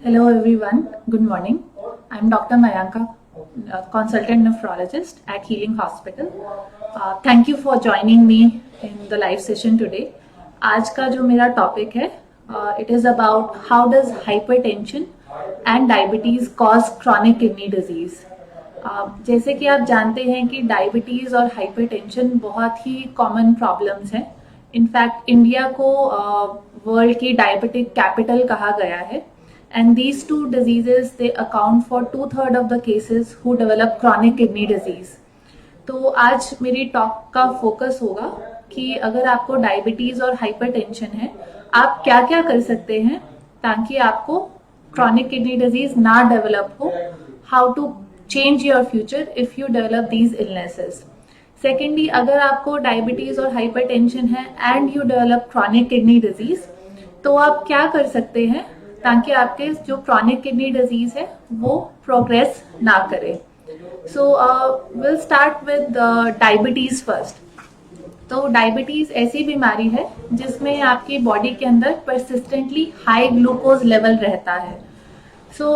Hello everyone, good morning. I'm Dr. Mayanka, consultant nephrologist at Healing Hospital. Thank you for joining me in the live session today. आज का जो मेरा topic है, it is about how does hypertension and diabetes cause chronic kidney disease. जैसे कि आप जानते हैं कि डायबिटीज और हाइपरटेंशन बहुत ही कॉमन प्रॉब्लम्स हैं. इनफैक्ट इंडिया को वर्ल्ड की डायबिटिक कैपिटल कहा गया है. And these two diseases, they account for 2/3 of the cases who develop chronic kidney disease. तो आज मेरी टॉक का फोकस होगा कि अगर आपको डायबिटीज और हाइपरटेंशन है, आप क्या क्या कर सकते हैं ताकि आपको chronic kidney disease ना डेवलप हो. How to change your future if you develop these illnesses. Secondly, अगर आपको डायबिटीज और हाइपरटेंशन है and you develop chronic kidney disease, तो आप क्या कर सकते हैं ताकि आपके जो क्रॉनिक किडनी डिजीज है वो प्रोग्रेस ना करे. So will start with diabetes first. तो डायबिटीज ऐसी बीमारी है जिसमें आपकी बॉडी के अंदर परसिस्टेंटली हाई ग्लूकोज लेवल रहता है. सो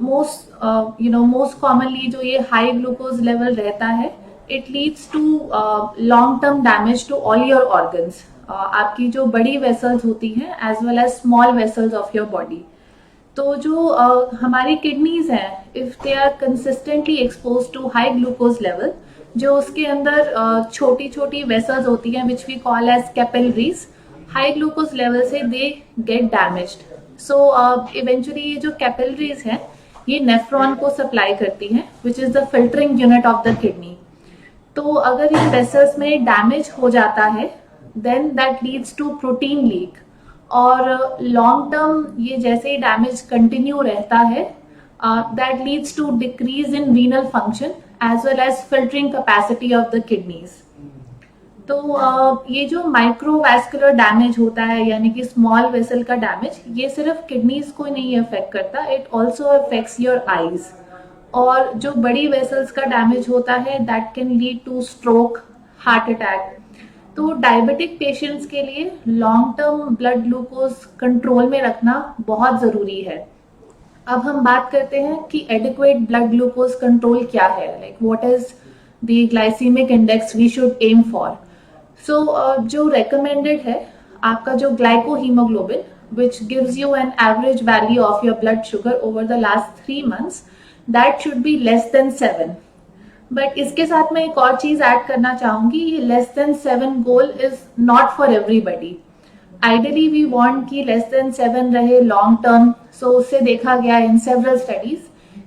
मोस्ट कॉमनली जो ये हाई ग्लूकोज लेवल रहता है, it leads to long term damage to all your organs. आपकी जो बड़ी वेसल्स होती हैं as well as small vessels of your body. तो जो हमारी किडनीज हैं, if they are consistently expose to high glucose level, जो उसके अंदर छोटी छोटी वेसल्स होती हैं which we call as capillaries, high glucose level से they get damaged. So eventually ये जो कैपिलरीज हैं ये नेफ्रॉन को सप्लाई करती हैं which is the filtering unit of the kidney. तो अगर इन वेसल्स में डैमेज हो जाता है, then that leads to protein leak. और लॉन्ग टर्म ये जैसे ही डैमेज कंटिन्यू रहता है, that leads to decrease in renal function as well as filtering capacity of the kidneys. तो ये जो माइक्रोवैस्कुलर डैमेज होता है यानी कि स्मॉल वेसल का डैमेज, ये सिर्फ किडनीज को नहीं अफेक्ट करता, it also affects your eyes. और जो बड़ी वेसल्स का डैमेज होता है that can lead two stroke, heart attack. तो डायबिटिक पेशेंट्स के लिए long term blood glucose control में रखना बहुत ज़रूरी है. अब हम बात करते हैं कि एडिक्वेट ब्लड ग्लूकोज कंट्रोल क्या है, like what is the glycaemic index we should aim for. So जो रेकमेंडेड है आपका जो glycohaemoglobin which gives you an average value of your blood sugar over the last 3 months, that should be less than 7. But इसके साथ मैं एक और चीज ऐड करना चाहूंगी, ये less than 7 goal is not for everybody. Ideally we want कि लेस देन 7 रहे लॉन्ग टर्म. सो उससे देखा गया इन सेवरल स्टडीज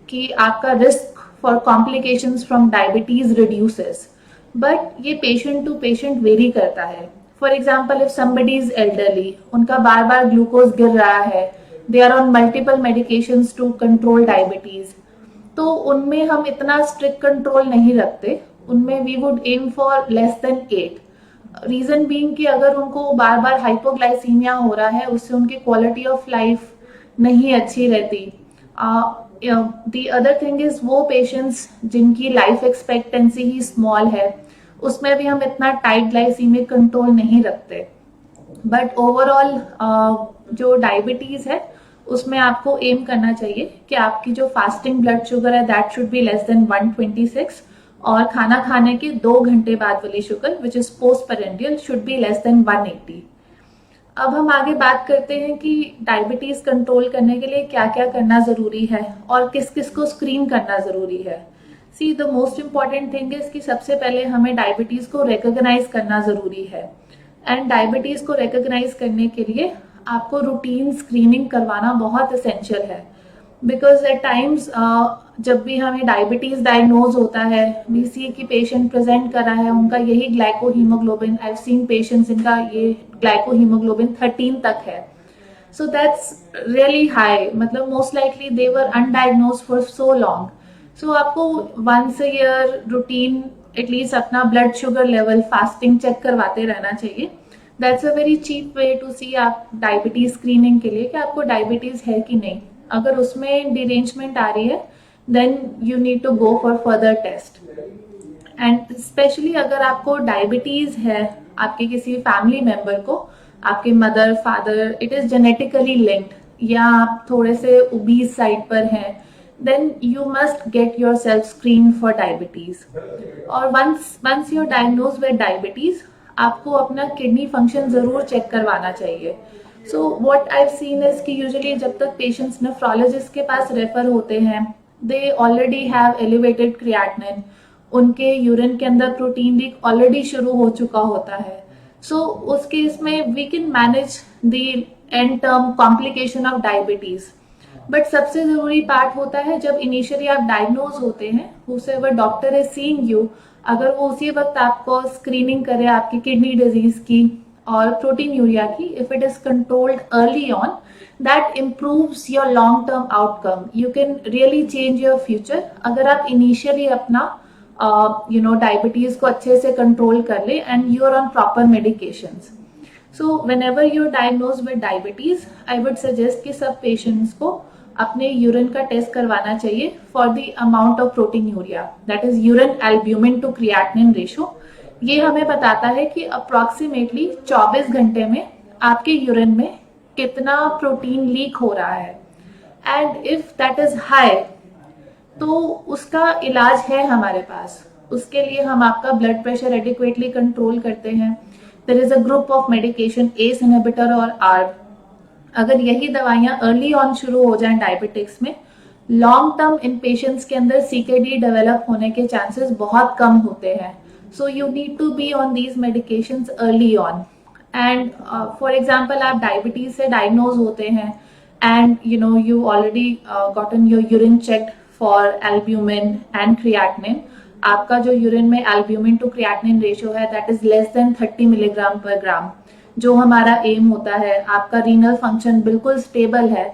कि आपका risk for complications from diabetes reduces. But ये पेशेंट टू पेशेंट वेरी करता है. For example, if somebody is elderly, उनका बार बार ग्लूकोज गिर रहा है, they are on multiple medications to control diabetes, तो उनमें हम इतना स्ट्रिक्ट कंट्रोल नहीं रखते. उनमें we would aim for less than 8. Reason being कि अगर उनको बार बार हाइपोग्लाइसीमिया हो रहा है, उससे उनकी क्वालिटी ऑफ लाइफ नहीं अच्छी रहती. द अदर थिंग इज वो पेशेंट्स जिनकी लाइफ एक्सपेक्टेंसी ही स्मॉल है, उसमें भी हम इतना टाइट ग्लाइसीमिक कंट्रोल नहीं रखते. बट ओवरऑल जो डायबिटीज है उसमें आपको एम करना चाहिए कि आपकी जो फास्टिंग ब्लड शुगर है that should be less then 126, और खाना खाने के 2 घंटे बाद वाली sugar which is post prandial should be less then 180. अब हम आगे बात करते हैं कि डायबिटीज कंट्रोल करने के लिए क्या क्या करना जरूरी है और किस किस को स्क्रीन करना जरूरी है. See the most important thing is कि सबसे पहले हमें डायबिटीज को रिकॉग्नाइज करना जरूरी है. एंड डायबिटीज को रिकॉग्नाइज करने के लिए आपको रूटीन स्क्रीनिंग करवाना बहुत एसेंशियल है. बिकॉज एट टाइम्स जब भी हमें डायबिटीज डायग्नोज होता है, वी सी कि पेशेंट प्रेजेंट कर रहा है, उनका यही glycohaemoglobin, I have seen patients इनका ये ग्लाइकोहीमोग्लोबिन 13 तक है. सो दैट्स रियली हाई, मतलब most likely they were undiagnosed for so long. So आपको once a year routine at least अपना blood sugar level fasting check करवाते रहना चाहिए. That's a very cheap way to see आप diabetes screening के लिए कि आपको डायबिटीज है कि नहीं. अगर उसमें डिरेंजमेंट आ रही है then you need to go for further test. And specially अगर आपको डायबिटीज है, आपके किसी फैमिली मेंबर को, आपके mother father, it is genetically linked, या आप थोड़े से ओबीज साइड पर हैं, then you must get yourself screen for diabetes. और once you diagnose with diabetes, आपको अपना किडनी फंक्शन जरूर चेक करवाना चाहिए. So what I have seen is कि यूजुअली जब तक पेशेंट्स नेफ्रोलॉजिस्ट के पास रेफर होते हैं, they already have elevated creatinine, उनके यूरिन के अंदर प्रोटीन लीक ऑलरेडी शुरू हो चुका होता है. सो उस केस में we can manage the end term complication of diabetes. But सबसे जरूरी पार्ट होता है जब इनिशियली आप डायग्नोज होते हैं, however doctor is seeing you, अगर वो उसी वक्त आपको स्क्रीनिंग करे आपकी किडनी डिजीज की और प्रोटीन यूरिया की, if it is controlled early on, that improves your long term outcome. You can really change your future अगर आप initially अपना डायबिटीज को अच्छे से कंट्रोल कर ले and you are on proper medications. So whenever you are diagnosed with diabetes, I would suggest कि सब पेशेंट्स को अपने यूरिन का टेस्ट करवाना चाहिए for the amount of proteinuria, that is urine albumin to creatinine ratio. ये हमें बताता है कि अप्रोक्सीमेटली 24 घंटे में आपके यूरिन में कितना प्रोटीन लीक हो रहा है. And if that is high, तो उसका इलाज है हमारे पास. उसके लिए हम आपका ब्लड प्रेशर एडिक्वेटली कंट्रोल करते हैं. There is a group of medication, ACE inhibitor और आर्ब. अगर यही दवाइयां अर्ली ऑन शुरू हो जाएं डायबिटिक्स में, लॉन्ग टर्म इन पेशेंट्स के अंदर सीकेडी डेवलप होने के चांसेस बहुत कम होते हैं. So you need to be on these medications early on. And for example आप डायबिटीज से डायग्नोज होते हैं and you already gotten your urine checked for albumin and creatinine. आपका जो यूरिन में एल्ब्यूमिन टू क्रिएटिनिन रेशियो है that is less than 30 milligram पर ग्राम, जो हमारा एम होता है. आपका रीनल फंक्शन बिल्कुल स्टेबल है.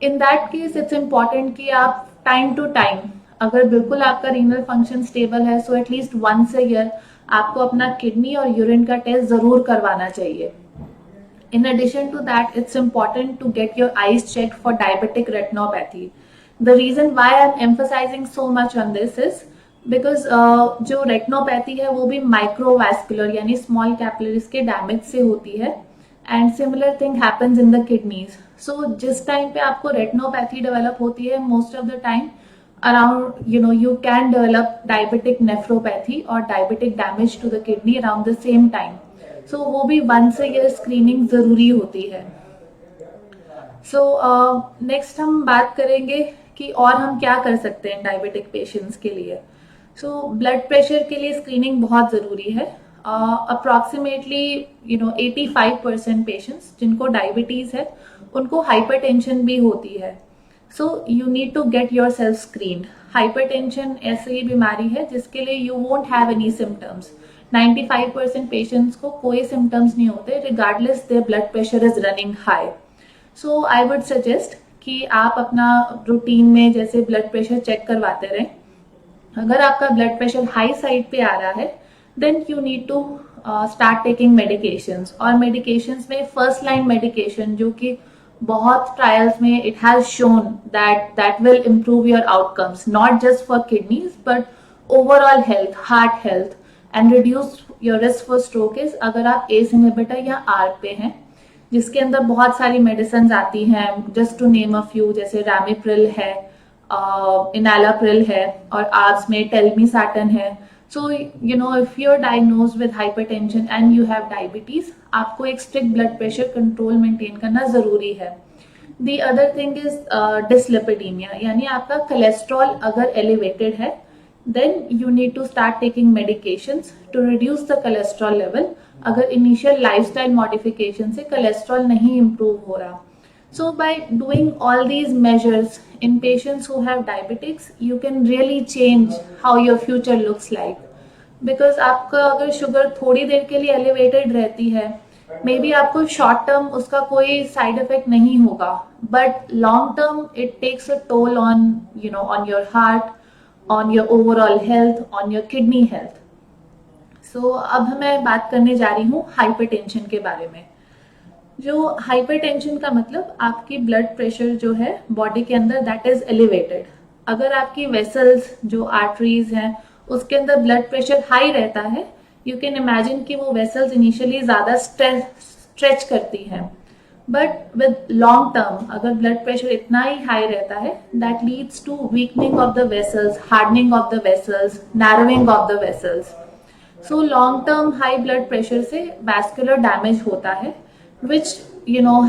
In that case it's important कि आप टाइम टू टाइम, अगर बिल्कुल आपका रीनल फंक्शन स्टेबल है, so at least once a year आपको अपना किडनी और यूरिन का टेस्ट जरूर करवाना चाहिए. In addition to that, it's important to get your eyes checked for diabetic retinopathy. The reason why I'm emphasizing so much on this is because जो retinopathy है वो भी microvascular यानी small capillaries के damage से होती है, and similar thing happens in the kidneys. So जिस time पे आपको retinopathy develop होती है, most of the time around you can develop diabetic nephropathy or diabetic damage to the kidney around the same time. सो वो भी once a year screening जरूरी होती है. सो नेक्स्ट हम बात करेंगे कि और हम क्या कर सकते हैं डायबिटिक पेशेंट्स के लिए. सो ब्लड प्रेशर के लिए स्क्रीनिंग बहुत जरूरी है. अप्रॉक्सीमेटली 85% पेशेंट्स जिनको डायबिटीज है उनको हाइपरटेंशन भी होती है. So you need to get yourself screened. Hypertension ऐसी बीमारी है जिसके लिए you won't have any symptoms. 95% patients को कोई सिम्टम्स नहीं होते regardless their blood pressure is running high. So I would suggest कि आप अपना रूटीन में जैसे ब्लड प्रेशर चेक करवाते रहें. अगर आपका ब्लड प्रेशर हाई साइड पे आ रहा है, then you need to start taking medications. और मेडिकेशंस में फर्स्ट लाइन मेडिकेशन जो कि बहुत ट्रायल्स में it has shown that will improve your outcomes, not just for kidneys but overall health, heart health and reduce your risk for stroke is अगर आप ACE inhibitor या आर्ब पे हैं, जिसके अंदर बहुत सारी मेडिसिन आती हैं. Just to name a few, जैसे रैमिप्रिल है, इनालाप्रिल है, और आर्ब्स में टेलमीसाटन है. So if you are diagnosed with hypertension and you have diabetes, आपको एक strict blood pressure control maintain करना जरूरी है. The other thing is dyslipidaemia, यानी आपका कोलेस्ट्रॉल अगर एलिवेटेड है, then you need to start taking medications to reduce the cholesterol level. अगर initial lifestyle modification से cholesterol नहीं improve हो रहा. So by doing all these measures in patients who have diabetics, you can really change how your future looks like. Because आपका अगर sugar थोड़ी देर के लिए elevated रहती है, मे बी आपको शॉर्ट टर्म उसका कोई साइड इफेक्ट नहीं होगा, but long term it takes a toll on on your heart, on your overall health, on your kidney health. So अब मैं बात करने जा रही हूँ हाइपरटेंशन के बारे में. जो हाइपरटेंशन का मतलब आपकी ब्लड प्रेशर जो है बॉडी के अंदर दैट इज एलिवेटेड. अगर आपकी वेसल्स जो आर्टरीज हैं उसके अंदर ब्लड प्रेशर हाई रहता है, यू कैन इमेजिन कि वो वेसल्स इनिशियली ज्यादा स्ट्रेच करती हैं, बट विद लॉन्ग टर्म अगर ब्लड प्रेशर इतना ही हाई रहता है, that leads to weakening of the vessels, hardening of the vessels, narrowing of the vessels. So long term high blood pressure से vascular damage होता है, which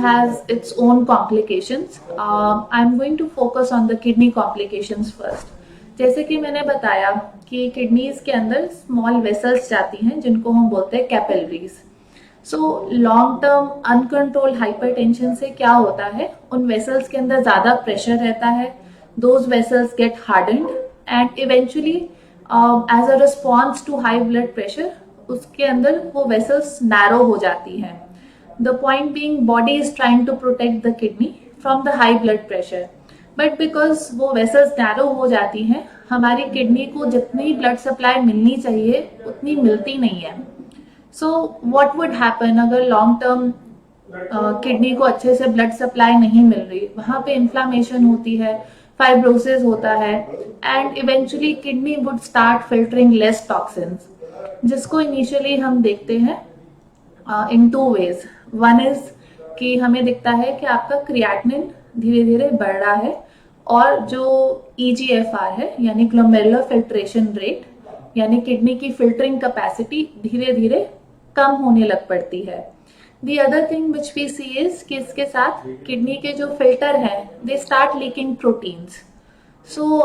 has its own complications. I'm going to focus on the kidney complications first. जैसे कि मैंने बताया कि kidneys के अंदर स्मॉल वेसल्स जाती हैं जिनको हम बोलते हैं कैपिलरीज. सो लॉन्ग टर्म अनकंट्रोल्ड हाइपरटेंशन से क्या होता है, उन वेसल्स के अंदर ज्यादा प्रेशर रहता है, those vessels get hardened and eventually as a response to high blood pressure उसके अंदर वो वेसल्स नैरो हो जाती हैं. The point being, body is trying to protect the kidney from the high blood pressure, but because वो vessels narrow हो जाती हैं, हमारी किडनी को जितनी ब्लड सप्लाई मिलनी चाहिए उतनी मिलती नहीं है. So what would happen अगर लॉन्ग टर्म किडनी को अच्छे से ब्लड सप्लाई नहीं मिल रही, वहां पे इन्फ्लामेशन होती है, फाइब्रोसिस होता है, and eventually kidney would start filtering less toxins, जिसको इनिशियली हम देखते हैं इन टू वेज. वन इज कि हमें दिखता है कि आपका क्रिएटिनिन धीरे धीरे बढ़ रहा है और जो EGFR है यानी ग्लोमेरुलर फिल्ट्रेशन रेट यानी किडनी की फिल्टरिंग कैपेसिटी धीरे धीरे कम होने लग पड़ती है. The other thing which we see is कि इसके साथ किडनी के जो फिल्टर हैं they start leaking proteins. So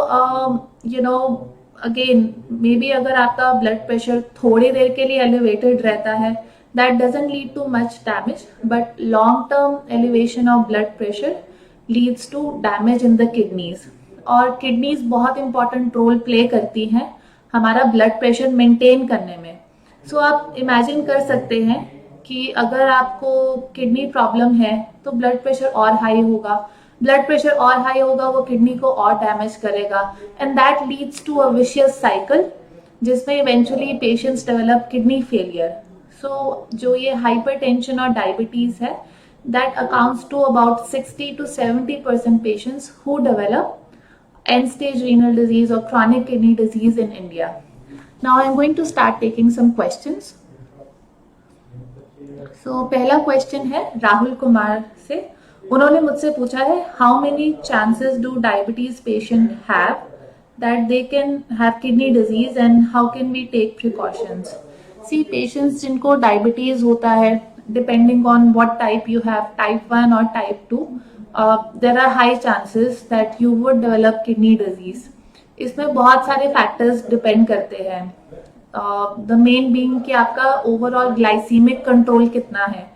again maybe अगर आपका ब्लड प्रेशर थोड़ी देर के लिए एलिवेटेड रहता है, that doesn't lead to much damage, but long term elevation of blood pressure leads to damage in the kidneys. और kidneys बहुत important role play करती हैं हमारा ब्लड प्रेशर मेंटेन करने में. सो आप इमेजिन कर सकते हैं कि अगर आपको किडनी प्रॉब्लम है तो ब्लड प्रेशर और हाई होगा, ब्लड प्रेशर और हाई होगा वो किडनी को और डैमेज करेगा, and that leads to a vicious cycle जिसमें eventually patients develop kidney failure. So जो ये हाइपरटेंशन और डायबिटीज है, that accounts to about 60 to 70% patients who develop end stage renal disease or chronic kidney disease in India. Now I am going to start taking some questions. So पहला question है राहुल कुमार से. उन्होंने मुझसे पूछा है, how many chances do diabetes patient have that they can have kidney disease and how can we take precautions? See, patients जिनको diabetes होता है, depending on what type you have, type 1 or type 2, there are high chances that you would develop kidney disease. इसमें बहुत सारे factors depend करते हैं. The main being कि आपका ओवरऑल ग्लाइसीमिक कंट्रोल कितना है,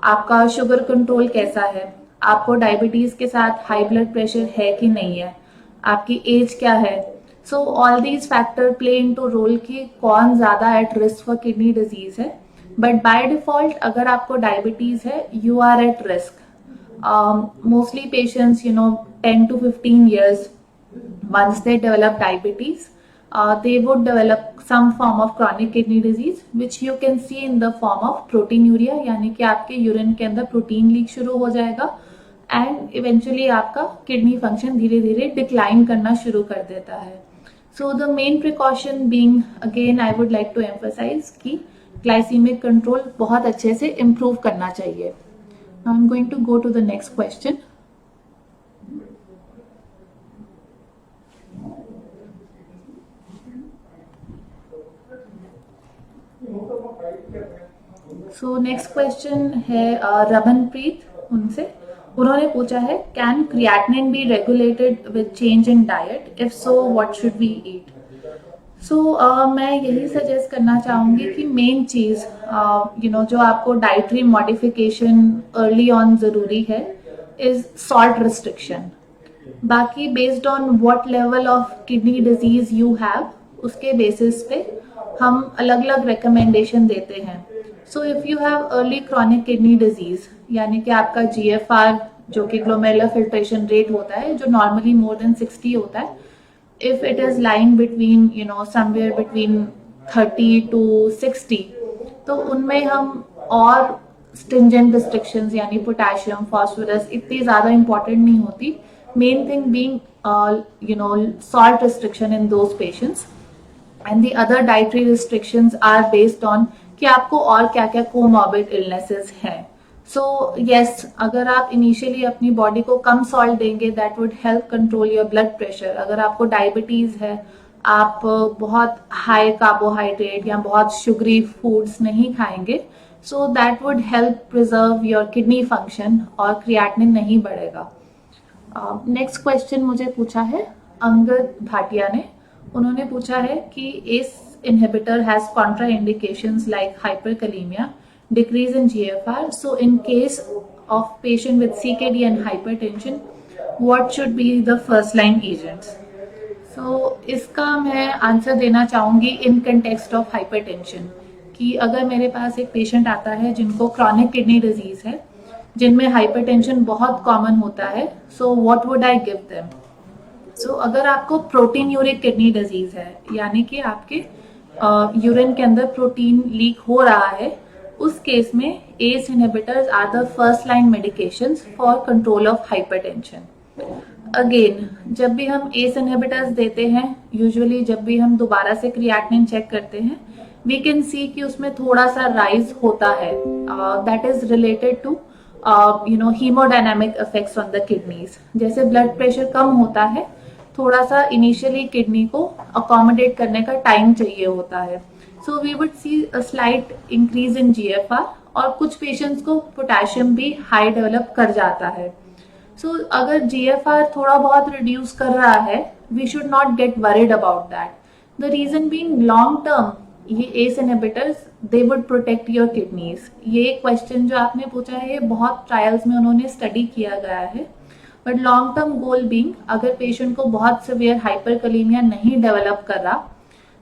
आपका शुगर कंट्रोल कैसा है, आपको डायबिटीज के साथ हाई ब्लड प्रेशर है कि नहीं है, आपकी एज क्या है. So all these factor play into role कि कौन ज्यादा at risk for kidney disease है. बट बाय डिफॉल्ट अगर आपको डायबिटीज है, you are at risk. Mostly patients, 10 to 15 years, once they develop diabetes, they would develop some form of chronic kidney disease, which you can see in the form of proteinuria, यानी कि आपके urine के अंदर protein leak शुरू हो जाएगा and eventually आपका kidney function धीरे धीरे डिक्लाइन करना शुरू कर देता है. So the main precaution being, again I would like to emphasise कि ग्लाइसीमिक कंट्रोल बहुत अच्छे से इम्प्रूव करना चाहिए. Now I'm going to go to the next question. So next question है रमनप्रीत उनसे. उन्होंने पूछा है, can creatinine be regulated with change in diet? If so, what should we eat? सो मैं यही सजेस्ट करना चाहूँगी कि मेन चीज़ जो आपको डाइटरी मॉडिफिकेशन अर्ली ऑन ज़रूरी है इज़ सॉल्ट रिस्ट्रिक्शन. बाकी based on what level of kidney disease you have, उसके बेसिस पे हम अलग अलग रिकमेंडेशन देते हैं. So if you have early chronic kidney disease यानी कि आपका GFR जो कि ग्लोमेरुलर फिल्ट्रेशन रेट होता है जो नॉर्मली मोर देन 60 होता है, if it is lying between somewhere between 30 to 60, तो उनमें हम और stringent restrictions यानी पोटेशियम, फॉस्फोरस इतनी ज़्यादा important नहीं होती. Main thing being salt restriction in those patients. And the other dietary restrictions are based on कि आपको और क्या क्या कोमॉर्बिड इलनेसेस हैं. सो यस, अगर आप इनिशियली अपनी बॉडी को कम सॉल्ट देंगे that would help control your blood pressure. अगर आपको डायबिटीज है, आप बहुत हाई कार्बोहाइड्रेट या बहुत शुगरी फूड्स नहीं खाएंगे, so that would help preserve your kidney function और क्रिएटिनिन नहीं बढ़ेगा. नेक्स्ट क्वेश्चन मुझे पूछा है अंगद भाटिया ने. उन्होंने पूछा है कि S inhibitor has contraindications like hyperkalemia, decrease in GFR. So in case of patient with CKD and hypertension, what should be the first line agents? So इसका मैं आंसर देना चाहूंगी इन कंटेक्स्ट ऑफ हाइपरटेंशन, कि अगर मेरे पास एक patient आता है जिनको क्रॉनिक किडनी डिजीज है, जिनमें हाइपरटेंशन बहुत कॉमन होता है, so what would I give them. So अगर आपको प्रोटीन यूरिक किडनी डिजीज है, यानी कि आपके यूरिन के अंदर प्रोटीन लीक हो रहा है, उस केस में ACE inhibitors are the first line medications for control of hypertension. Again, जब भी हम एस इनहिबिटर्स देते हैं, यूजुअली जब भी हम दोबारा से क्रिएटिनिन चेक करते हैं, वी कैन सी कि उसमें थोड़ा सा राइज होता है. That is related to haemodynamic effects on the kidneys. जैसे ब्लड प्रेशर कम होता है, थोड़ा सा इनिशियली किडनी को अकोमोडेट करने का टाइम चाहिए होता है. So we would see a slight increase in GFR, और कुछ पेशेंट्स को पोटेशियम भी हाई डेवलप कर जाता है. सो अगर जीएफआर थोड़ा बहुत रिड्यूस कर रहा है, we should not get worried about that. The reason being long term ये ACE inhibitors they would protect your kidneys. ये क्वेश्चन जो आपने पूछा है, ये बहुत ट्रायल्स में उन्होंने स्टडी किया गया है. But long term goal being, अगर पेशेंट को बहुत सिवियर हाइपरकलीमिया नहीं डेवलप कर रहा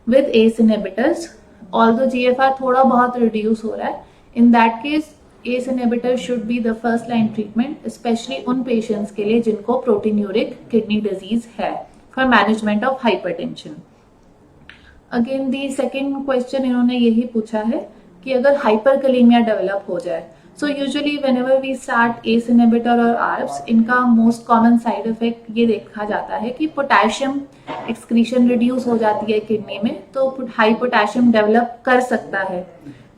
with S inhibitors, although GFR थोड़ा बहुत रिड्यूस हो रहा है, in that case ACE inhibitor should be the first line treatment, specially उन पेशेंट्स के लिए जिनको प्रोटीन्यूरिक किडनी डिजीज है, for management of hypertension. Again the second question इन्होंने यही पूछा है कि अगर हाइपरकलीमिया डेवलप हो जाए, so usually whenever we start ACE inhibitor और आर्ब्स, इनका मोस्ट कॉमन साइड इफेक्ट ये देखा जाता है कि पोटेशियम एक्सक्रीशन रिड्यूस हो जाती है किडनी में, तो हाई पोटेशियम डेवलप कर सकता है.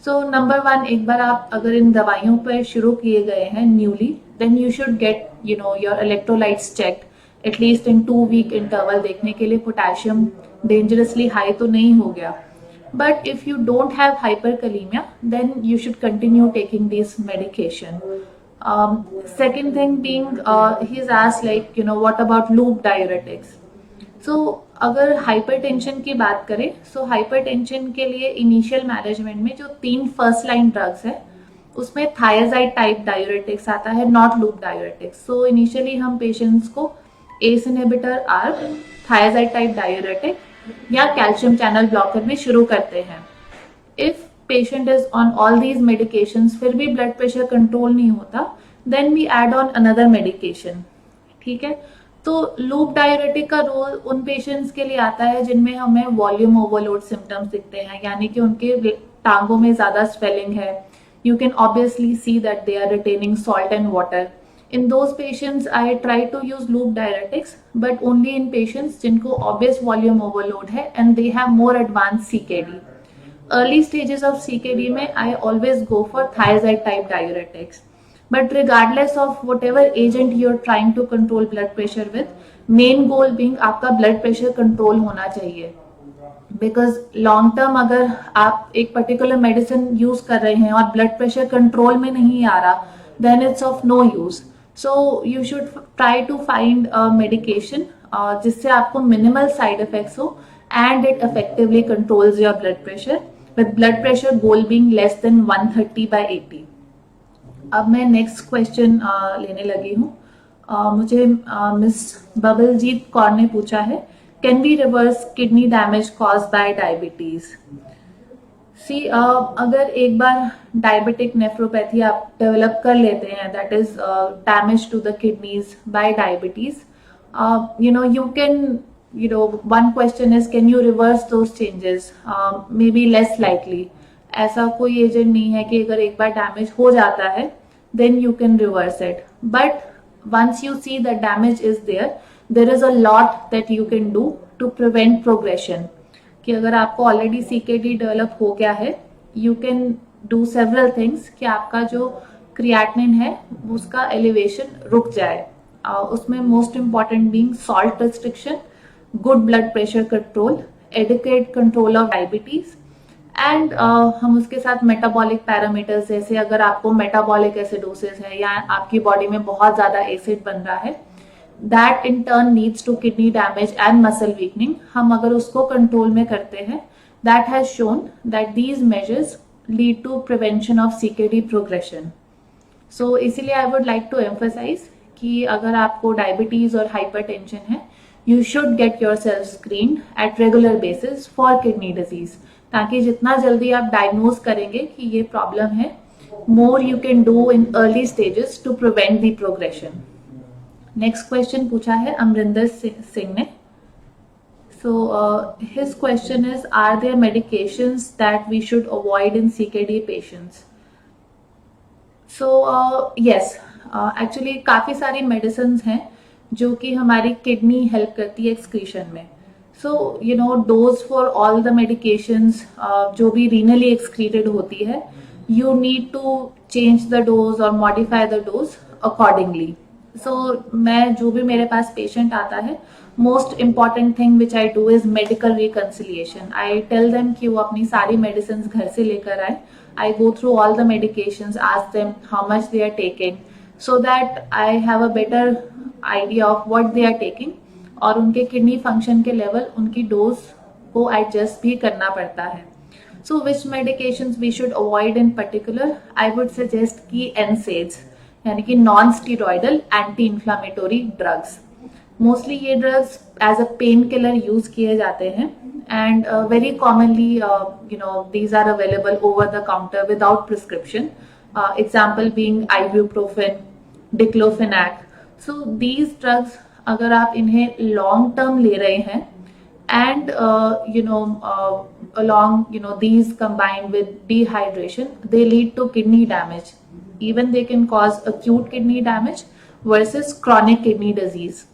सो नंबर वन, एक बार आप अगर इन दवाइयों पर शुरू किए गए हैं newly, then you should get your electrolytes checked at least in 2 week interval, देखने के लिए पोटेशियम डेंजरसली हाई तो नहीं हो गया. But if you don't have hyperkalemia, then you should continue taking this medication. Second thing being, he's asked what about loop diuretics? So अगर hypertension की बात करें, सो हाइपरटेंशन के लिए इनिशियल मैनेजमेंट में जो 3 फर्स्ट लाइन ड्रग्स है, उसमें थायजाइड टाइप डायूरेटिक्स आता है, not loop diuretics. So initially हम पेशेंट्स को ACE inhibitor, ARB, thiazide type diuretic या कैल्शियम चैनल ब्लॉकर में शुरू करते हैं. If patient is on all these medications, फिर भी ब्लड प्रेशर कंट्रोल नहीं होता, then we add on another medication. ठीक है, तो लूप डायूरेटिक का रोल उन पेशेंट्स के लिए आता है जिनमें हमें वॉल्यूम ओवरलोड सिम्टम्स दिखते हैं, यानी कि उनके टांगों में ज्यादा स्वेलिंग है. You can obviously see that they are retaining salt and water. In those patients, I try to use loop diuretics, but only in patients जिनको obvious volume overload है and they have more advanced CKD. Early stages of CKD में I always go for thiazide type diuretics. But regardless of whatever agent you're trying to control blood pressure with, main goal being आपका blood pressure control होना चाहिए. Because long term अगर आप एक particular medicine use कर रहे हैं और blood pressure control में नहीं आ रहा, then it's of no use. So you should try to find a medication जिससे आपको minimal side effects हो and it effectively controls your blood pressure, with blood pressure goal being less than 130/80. अब मैं next question लेने लगी हूँ. मुझे miss बबलजीत Kaur ने पूछा है, can we reverse kidney damage caused by diabetes? अगर एक बार डायबिटिक नेफ्रोपैथी आप डेवलप कर लेते हैं, that is damage to the kidneys by diabetes, you can, one question is, can you reverse those changes? Maybe less likely. ऐसा कोई agent नहीं है कि अगर एक बार डैमेज हो जाता है then you can reverse it. But once you see the damage is there is a lot that you can do to prevent progression. कि अगर आपको ऑलरेडी CKD डेवलप हो गया है, you can do several things कि आपका जो creatinine है उसका एलिवेशन रुक जाए। उसमें most important being salt restriction, good blood pressure control, adequate control of diabetes and हम उसके साथ मेटाबॉलिक पैरामीटर्स, जैसे अगर आपको मेटाबॉलिक एसिडोसिस है या आपकी बॉडी में बहुत ज्यादा एसिड बन रहा है, that in turn leads to kidney damage and muscle weakening, हम अगर उसको कंट्रोल में करते हैं, that has shown that these measures lead to prevention of CKD progression. So इसीलिए I would like to emphasise कि अगर आपको डायबिटीज और हाइपरटेंशन है, you should get yourself screen at regular basis for kidney disease, ताकि जितना जल्दी आप डायग्नोज करेंगे कि ये प्रॉब्लम है, more you can do in early stages to prevent the progression. Next question पूछा है अमरिंदर सिंह ने। So his question is, are there medications that we should avoid in CKD patients? So yes, actually काफ़ी सारी medicines हैं जो कि हमारी kidney help करती है एक्सक्रीशन में। So you know dose for all the medications जो भी रीनली एक्सक्रीटेड होती है, you need to change the dose और modify the dose accordingly. So मैं जो भी मेरे पास पेशेंट आता है, most important thing which I do is medical reconciliation. I tell them कि वो अपनी सारी मेडिसिन घर से लेकर आए। I go through all the medications, ask them how much they are taking, so that I have a better idea of what they are taking, और उनके किडनी फंक्शन के लेवल उनकी डोज को एडजस्ट भी करना पड़ता है। So which medications we should avoid in particular, I would suggest कि NSAIDs यानी कि non steroidal anti inflammatory drugs. Mostly ये drugs as a pain killer use किए जाते हैं and very commonly you know these are available over the counter without prescription. Example being ibuprofen, diclofenac. So these drugs अगर आप इन्हें long term ले रहे हैं and along these combined with dehydration, they lead to kidney damage. Even they can cause acute kidney damage versus chronic kidney disease.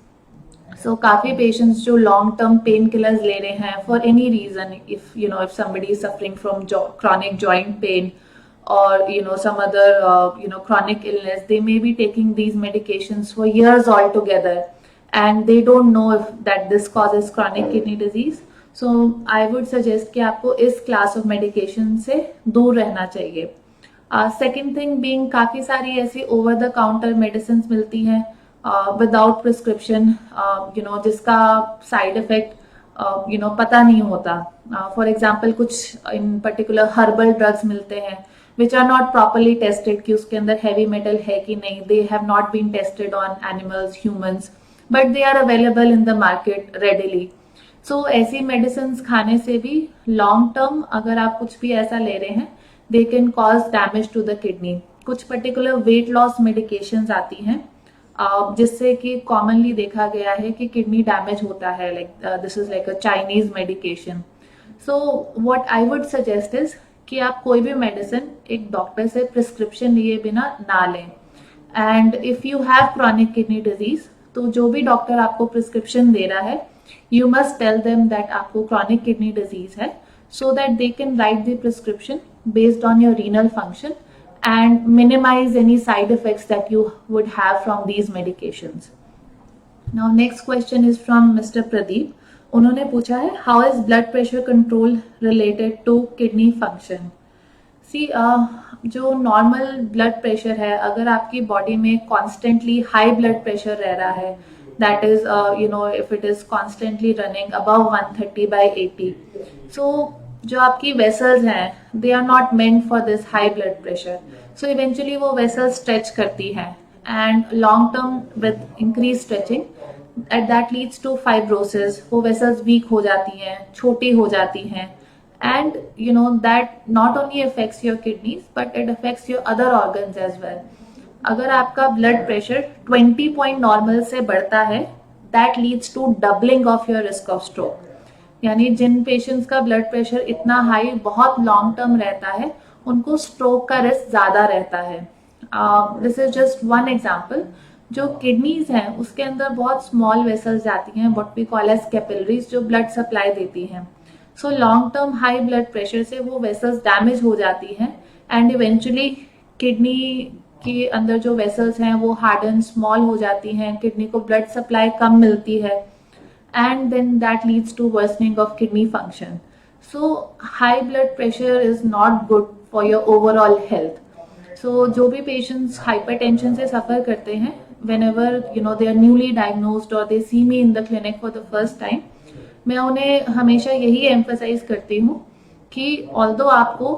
So काफी patients जो long term painkillers ले रहे हैं for any reason, if somebody is suffering from chronic joint pain or some other chronic illness, they may be taking these medications for years altogether and they don't know if that this causes chronic kidney disease. So I would suggest कि आपको इस class of medication से दूर रहना चाहिए। Second thing being, काफी सारी ऐसी over the counter medicines मिलती हैं विदाउट प्रिस्क्रिप्शन, जिसका साइड इफेक्ट पता नहीं होता। फॉर एग्जाम्पल कुछ इन पर्टिकुलर हर्बल ड्रग्स मिलते हैं which are not properly tested कि उसके अंदर हैवी मेटल है कि नहीं, they have not been tested on animals, humans, but they are available in the market readily. So ऐसी मेडिसिन खाने से भी लॉन्ग टर्म अगर आप कुछ भी ऐसा ले रहे हैं, they can cause damage to the kidney. कुछ पर्टिकुलर वेट लॉस मेडिकेशंस आती हैं जिससे कि कॉमनली देखा गया है कि किडनी डैमेज होता है, like this is like a Chinese medication. So what I would suggest is कि आप कोई भी मेडिसिन एक डॉक्टर से प्रिस्क्रिप्शन लिए बिना ना लें। And if you have chronic kidney disease, तो जो भी डॉक्टर आपको प्रिस्क्रिप्शन दे रहा है, you must tell them that आपको क्रॉनिक किडनी डिजीज है, so that they can write the prescription based on your renal function and minimize any side effects that you would have from these medications. Now next question is from Mr. Pradeep. उन्होंने पूछा है, how is blood pressure control related to kidney function? See, जो normal blood pressure है, अगर आपकी body में constantly high blood pressure रह रहा है, that is if it is constantly running above 130/80, so जो आपकी वेसल्स हैं, they are not meant for this high blood pressure, so eventually वो वेसल्स स्ट्रेच करती हैं and long term with increase stretching at that leads to fibrosis. वो vessels weak हो जाती हैं, छोटी हो जाती हैं and that not only affects your kidneys but it affects your other organs as well. अगर आपका ब्लड प्रेशर 20 पॉइंट नॉर्मल से बढ़ता है, that leads to doubling of your risk of stroke. यानी जिन पेशेंट्स का ब्लड प्रेशर इतना high बहुत लॉन्ग टर्म रहता है, उनको स्ट्रोक का रिस्क ज्यादा रहता है। This is just one example. जो किडनीज हैं उसके अंदर बहुत स्मॉल वेसल्स जाती हैं, what we call as capillaries, जो ब्लड सप्लाई देती हैं। So long term high blood pressure से वो वेसल्स डैमेज हो जाती हैं एंड इवेंचुअली किडनी के अंदर जो वेसल्स हैं वो हार्डन स्मॉल हो जाती हैं, किडनी को ब्लड सप्लाई कम मिलती है and then that leads to worsening of kidney function. So high blood pressure is not good for your overall health. So जो भी patients hypertension से suffer करते हैं, whenever they are newly diagnosed or they see me in the clinic for the first time, मैं उन्हें हमेशा यही emphasize करती हूँ कि although आपको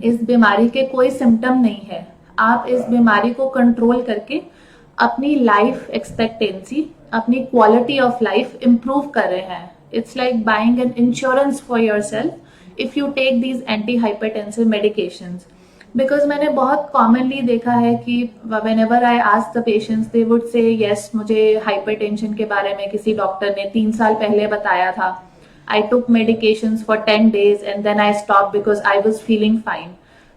इस बीमारी के कोई सिम्टम नहीं है, आप इस बीमारी को कंट्रोल करके अपनी लाइफ एक्सपेक्टेंसी, अपनी क्वालिटी ऑफ लाइफ इंप्रूव कर रहे हैं. It's like buying an insurance for yourself if you take these anti hypertensive medications. Because मैंने बहुत कॉमनली देखा है कि whenever I ask the patients they would say yes, मुझे hypertension के बारे में किसी डॉक्टर ने 3 साल पहले बताया था. I took medications for 10 days and then I stopped because I was feeling fine.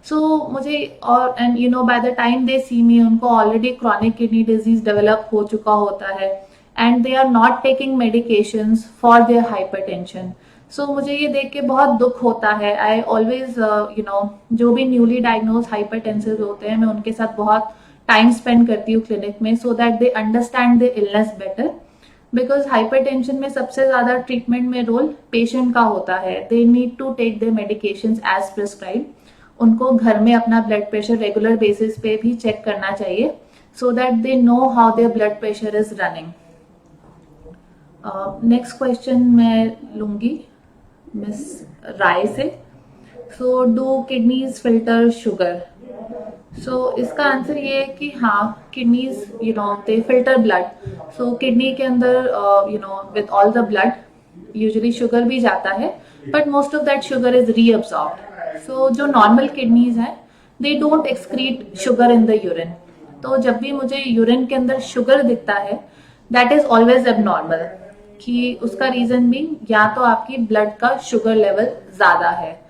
So मुझे और and by the time they see me उनको already chronic kidney disease develop हो चुका होता है and they are not taking medications for their hypertension. So मुझे ये देख के बहुत दुख होता है. I always जो भी newly diagnosed hypertensive होते हैं मैं उनके साथ बहुत टाइम स्पेंड करती हूँ क्लिनिक में so that they understand the illness better. Because hypertension में सबसे ज्यादा ट्रीटमेंट में रोल पेशेंट का होता है. They need to take their medications as prescribe. उनको घर में अपना ब्लड प्रेशर रेगुलर बेसिस पे भी चेक करना चाहिए so that they know how their blood pressure is running. Next question मैं लूंगी मिस राय से. So do kidneys filter sugar? So इसका आंसर ये है कि हाँ, kidneys they filter blood. So kidney के अंदर with all the blood usually sugar भी जाता है but most of that sugar is reabsorbed. So जो नॉर्मल किडनीज हैं they don't excrete sugar in the urine. तो जब भी मुझे यूरिन के अंदर शुगर दिखता है दैट इज ऑलवेज एबनॉर्मल. कि उसका रीजन भी या तो आपकी ब्लड का शुगर लेवल ज्यादा है.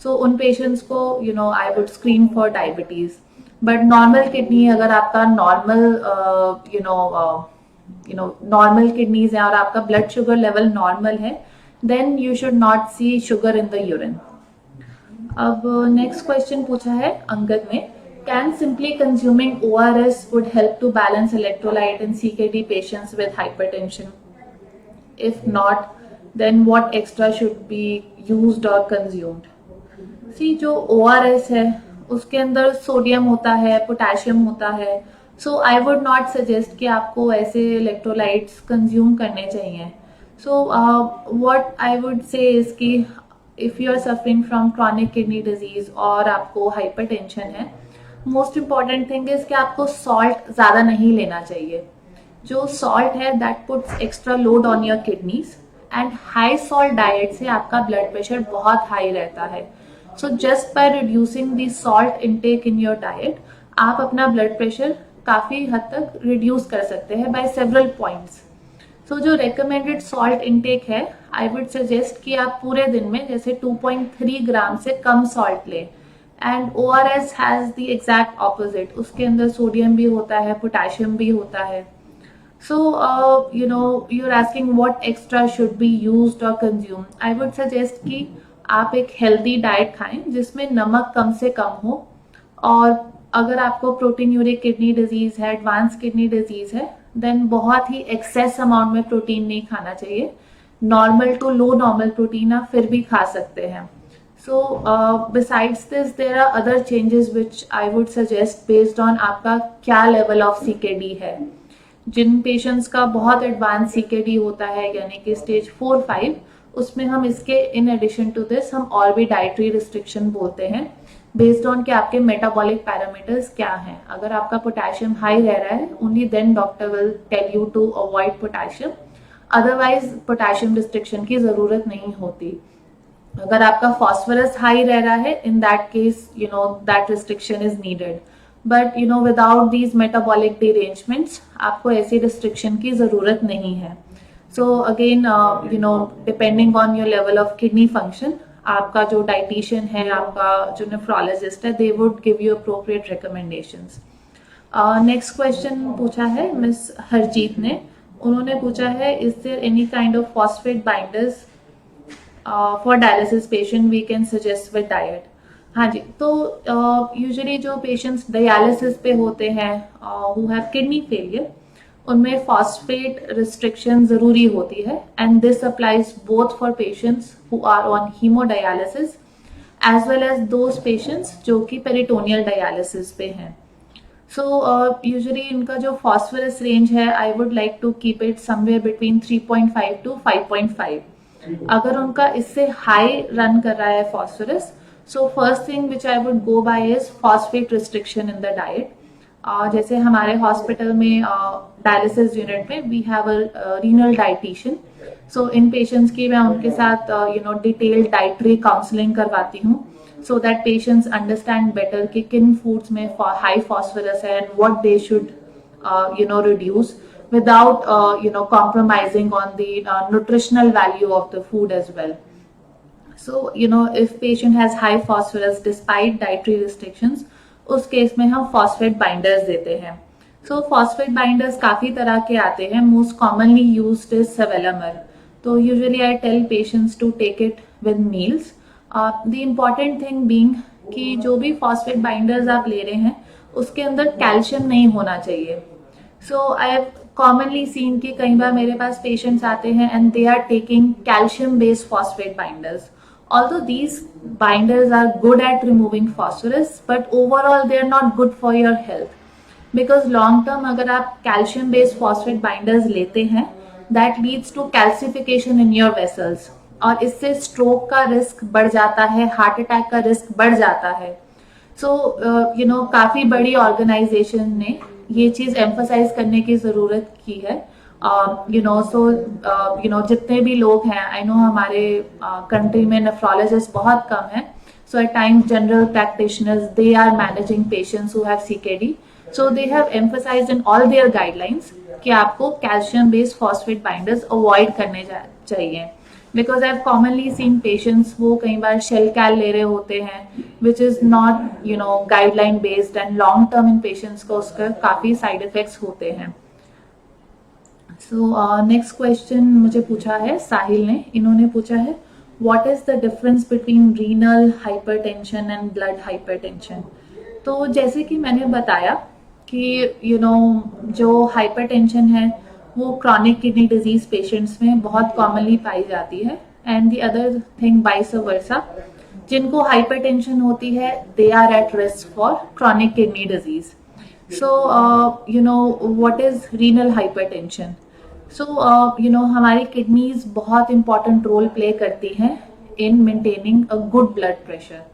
सो उन पेशेंट्स को I would screen for diabetes. But normal kidney, अगर आपका नॉर्मल किडनीज है और आपका ब्लड शुगर लेवल नॉर्मल है then you should not see sugar in the urine. अब नेक्स्ट क्वेश्चन पूछा है अंगद ने. Can simply consuming ORS would help to balance electrolyte in CKD patients with hypertension? If not then what extra should be used और consumed? See जो ORS है उसके अंदर sodium होता है, पोटेशियम होता है. So I would not suggest कि आपको ऐसे इलेक्ट्रोलाइट्स कंज्यूम करने चाहिए. So what I would say is कि if you are suffering from chronic kidney disease और आपको हाइपरटेंशन है, मोस्ट इंपॉर्टेंट थिंग इज कि आपको सॉल्ट ज्यादा नहीं लेना चाहिए. जो सॉल्ट है that puts extra load on your kidneys and high salt diet से आपका ब्लड प्रेशर बहुत हाई रहता है. So just by reducing the salt intake in your diet, आप अपना ब्लड प्रेशर काफी हद तक रिड्यूस कर सकते हैं by several points. So जो recommended salt intake है, I would suggest कि आप पूरे दिन में जैसे 2.3 ग्राम से कम salt लें. And ORS has the exact opposite. उसके अंदर सोडियम भी होता है, पोटेशियम भी होता है. So you're asking what extra should be used or consumed. I would suggest कि आप एक हेल्दी डाइट खाएं जिसमें नमक कम से कम हो. और अगर आपको प्रोटीन्यूरिक किडनी डिजीज है, एडवांस किडनी डिजीज है, देन बहुत ही एक्सेस अमाउंट में प्रोटीन नहीं खाना चाहिए. Normal to low normal protein आप फिर भी खा सकते हैं. So besides this there are other changes which I would suggest based on आपका क्या लेवल ऑफ CKD है. जिन पेशेंट्स का बहुत एडवांस CKD होता है यानी कि स्टेज 4-5, उसमें हम इसके इन एडिशन टू दिस हम और भी डाइटरी रिस्ट्रिक्शन बोलते हैं बेस्ड ऑन कि आपके मेटाबॉलिक पैरामीटर्स क्या हैं. अगर आपका पोटेशियम हाई रह रहा है only then doctor will tell you to avoid potassium. Otherwise potassium restriction की जरूरत नहीं होती. अगर आपका फॉस्फोरस हाई रह रहा है in that case that restriction is needed. But without these metabolic derangements आपको ऐसी रिस्ट्रिक्शन की जरूरत नहीं है. So again, depending on your level of kidney function, आपका जो डाइटिशियन है, आपका जो नेफ्रोलॉजिस्ट है, they would give you appropriate recommendations. Next question पूछा है मिस हरजीत ने. उन्होंने पूछा है, is there any kind of phosphate binders for dialysis patient we can suggest with diet. हाँ जी, तो यूजुअली जो पेशेंट्स डायलिसिस पे होते हैं हु हैव किडनी फेलियर, उनमें फॉस्फेट रिस्ट्रिक्शन जरूरी होती है, and this applies both for patients who are on hemodialysis as well as those patients जो कि पेरिटोनियल डायलिसिस पे हैं। सो यूजुअली इनका जो फॉस्फोरस रेंज है, I would like to keep it somewhere between 3.5 to 5.5। अगर उनका इससे हाई रन कर रहा है phosphorus, so first thing which I would go by is phosphate restriction in the diet. जैसे हमारे हॉस्पिटल में डायलिसिस यूनिट में we have a renal dietitian, so इन पेशेंट्स की मैं उनके साथ डिटेल्ड डाइटरी काउंसलिंग करवाती हूँ, so that patients understand better कि किन foods में high phosphorus है and what they should reduce without compromising on the nutritional value of the food as well. So if patient has high phosphorus despite dietary restrictions, उस case में हम phosphate binders देते हैं। So phosphate binders काफी तरह के आते हैं, most commonly used is sevelamer। तो usually I tell patients to take it with meals। The important thing being कि जो भी फॉस्फेट बाइंडर्स आप ले रहे हैं उसके अंदर कैल्शियम नहीं होना चाहिए। So I have commonly seen कि कई बार मेरे पास पेशेंट्स आते हैं and they are taking calcium based phosphate binders. Although these binders are good at removing phosphorus, but overall they are not good for your health, because long term अगर आप calcium based phosphate binders लेते हैं, that leads to calcification in your vessels, और इससे stroke का risk बढ़ जाता है, हार्ट अटैक का रिस्क बढ़ जाता है। सो काफी बड़ी ऑर्गेनाइजेशन ने ये चीज एम्फसाइज करने की जरूरत की है। जितने भी लोग हैं, आई नो हमारे कंट्री में नेफ्रोलॉजिस्ट बहुत कम है, so at times general practitioners they are managing patients who have CKD, so they have emphasised in all their guidelines कि आपको calcium based phosphate binders avoid करने चाहिए। Because I have commonly seen patients वो कई बार Shelcal ले रहे होते हैं which is not guideline based, and long term in patients को उसका काफी साइड इफेक्ट्स होते हैं। सो नेक्स्ट क्वेश्चन मुझे पूछा है साहिल ने, इन्होंने पूछा है what is the difference between renal hypertension and blood hypertension. तो जैसे कि मैंने बताया कि जो हाइपरटेंशन है वो क्रॉनिक किडनी डिजीज पेशेंट्स में बहुत कॉमनली पाई जाती है, and the other thing vice versa, जिनको हाइपरटेंशन होती है they are at risk for chronic kidney disease. So what is renal hypertension. So हमारी किडनीज बहुत इंपॉर्टेंट रोल प्ले करती हैं in maintaining a good blood pressure.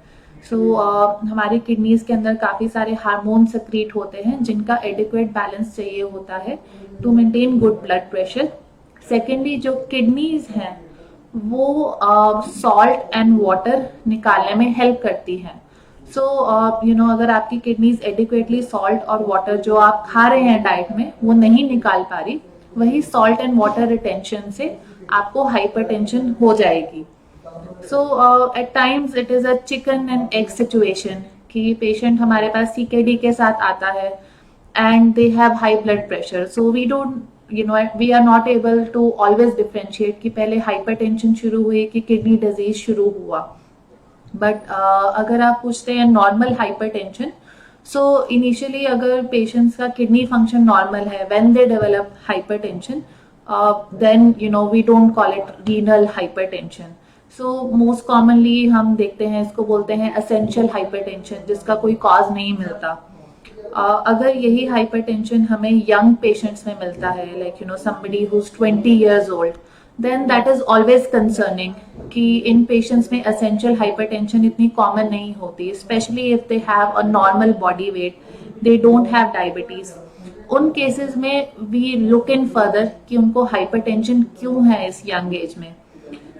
So हमारी kidneys के अंदर काफी सारे हार्मोन सक्रीट होते हैं जिनका एडिक्वेट बैलेंस चाहिए होता है to maintain good blood pressure. Secondly, जो किडनीज हैं वो सॉल्ट एंड वाटर निकालने में हेल्प करती हैं। सो अगर आपकी किडनीज एडिक्वेटली सॉल्ट और वाटर जो आप खा रहे हैं डाइट में वो नहीं निकाल पा रही, वही सॉल्ट एंड वाटर रिटेंशन से आपको हाइपरटेंशन हो जाएगी। So at times it is a chicken and egg situation कि पेशेंट हमारे पास सीकेडी के साथ आता है and they have high blood pressure, so we are not able to always differentiate कि पहले हाइपरटेंशन शुरू हुई कि किडनी डिजीज शुरू हुआ। बट अगर आप पूछते हैं नॉर्मल हाइपरटेंशन, सो इनिशियली अगर पेशेंट्स का किडनी फंक्शन नॉर्मल है, when they develop hypertension, then we don't call it renal hypertension. So most commonly हम देखते हैं, इसको बोलते हैं एसेंशियल हाइपरटेंशन, जिसका कोई कॉज नहीं मिलता। अगर यही हाइपरटेंशन हमें यंग पेशेंट्स में मिलता है, like somebody who's 20 years old, then that is always concerning कि इन पेशेंट्स में एसेंशियल हाइपरटेंशन इतनी कॉमन नहीं होती, specially if they have a normal body weight, they don't have diabetes. उन केसेस में वी लुक इन फर्दर कि उनको hypertension क्यों है इस यंग एज में।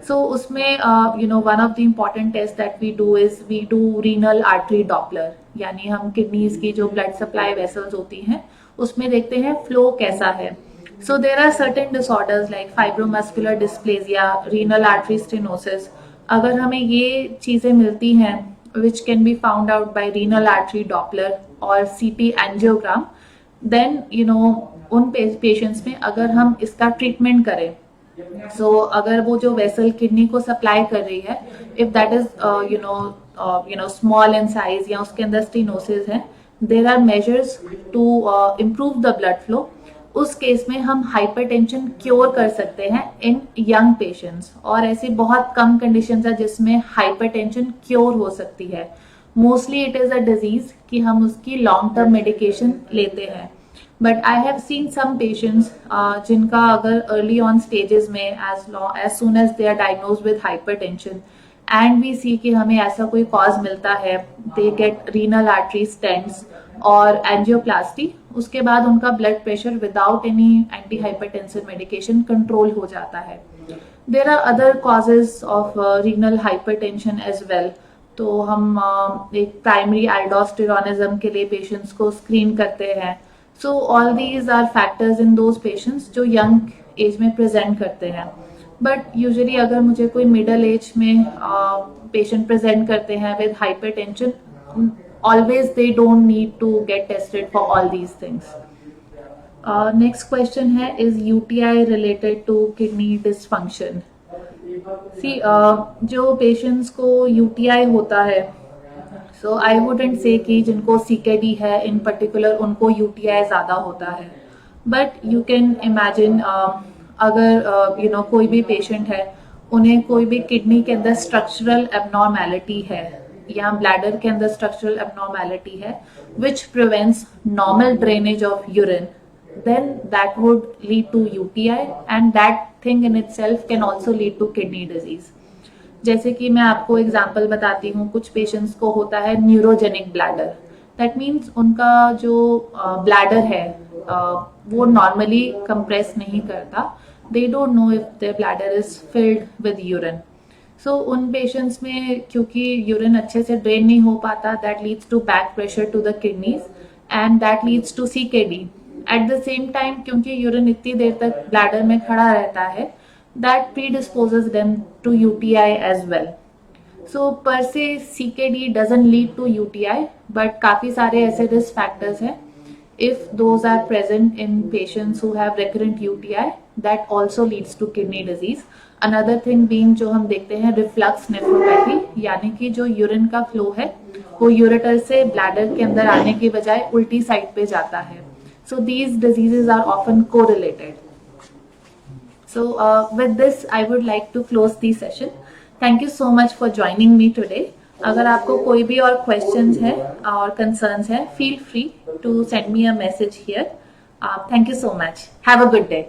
सो उसमें one of the important test that we do is we do renal artery doppler, यानी हम किडनीज की जो ब्लड सप्लाई वेसल्स होती हैं उसमें देखते हैं फ्लो कैसा है। So there are certain disorders like fibromuscular dysplasia, renal artery stenosis. अगर हमें ये चीजें मिलती हैं which can be found out by renal artery Doppler और सीटी एंजियोग्राम, देन उन पेशेंट्स में अगर हम इसका ट्रीटमेंट करें अगर वो जो वेसल किडनी को सप्लाई कर रही है, if that is small in size या उसके अंदर स्टेनोसिस है, there are measures to improve the blood flow. उस केस में हम हाइपरटेंशन क्योर कर सकते हैं इन यंग पेशेंट्स, और ऐसी बहुत कम कंडीशंस है जिसमें हाइपरटेंशन क्योर हो सकती है। Mostly it is a disease कि हम उसकी लॉन्ग टर्म मेडिकेशन लेते हैं। But I have seen some patients जिनका अगर अर्ली ऑन स्टेजेस में as soon as they are diagnose with hypertension and we see कि हमें ऐसा कोई कॉज मिलता है, they get renal artery stents और एंजियोप्लास्टी, उसके बाद उनका blood pressure without any anti hypertensive medication control हो जाता है। There are other causes of renal hypertension as well. तो हम एक प्राइमरी एल्डोस्टेरोनिज्म के लिए पेशेंट्स को स्क्रीन करते हैं। So all these are factors in those patients जो यंग एज में प्रेजेंट करते हैं। बट यूजुअली अगर मुझे कोई मिडल एज में पेशेंट प्रेजेंट करते हैं with hypertension, always they don't need to get tested for all these things. Next question है, is UTI related to kidney dysfunction? See, जो पेशेंट्स को UTI होता है, सो आई वुडेंट से कि जिनको CKD है इन पर्टिकुलर उनको UTI ज़्यादा होता है। बट यू कैन इमेजिन अगर कोई भी पेशेंट है, उन्हें कोई भी किडनी के अंदर स्ट्रक्चरल एबनॉर्मेलिटी है या ब्लैडर के अंदर स्ट्रक्चरल एबनॉर्मेलिटी है which prevents normal drainage of urine, then that would lead to UTI and that thing in itself can also lead to kidney disease. जैसे कि मैं आपको एग्जांपल बताती हूँ, कुछ पेशेंट्स को होता है न्यूरोजेनिक ब्लैडर। दैट मीन्स उनका जो ब्लैडर है वो नॉर्मली कंप्रेस नहीं करता, they don't know if their bladder is filled with urine. So उन पेशेंट्स में क्योंकि यूरिन अच्छे से ड्रेन नहीं हो पाता, that leads to back pressure to the kidneys and that leads to CKD। At the same time क्योंकि urine इतनी देर तक ब्लैडर में खड़ा रहता है, that predisposes them to UTI as well. So per se CKD doesn't lead to UTI, but काफी सारे ऐसे रिस्क फैक्टर्स हैं। If those are present in patients who have recurrent UTI, that also leads to kidney disease. Another thing being जो हम देखते हैं reflux nephropathy, यानी कि जो यूरिन का फ्लो है वो यूरेटर से ब्लैडर के अंदर आने की बजाय उल्टी साइड पे जाता है। So these diseases are often correlated. So with this, I would like to close the session. Thank you so much for joining me today. अगर आपको कोई भी और questions है और concerns है, feel free to send me a message here. Thank you so much. Have a good day.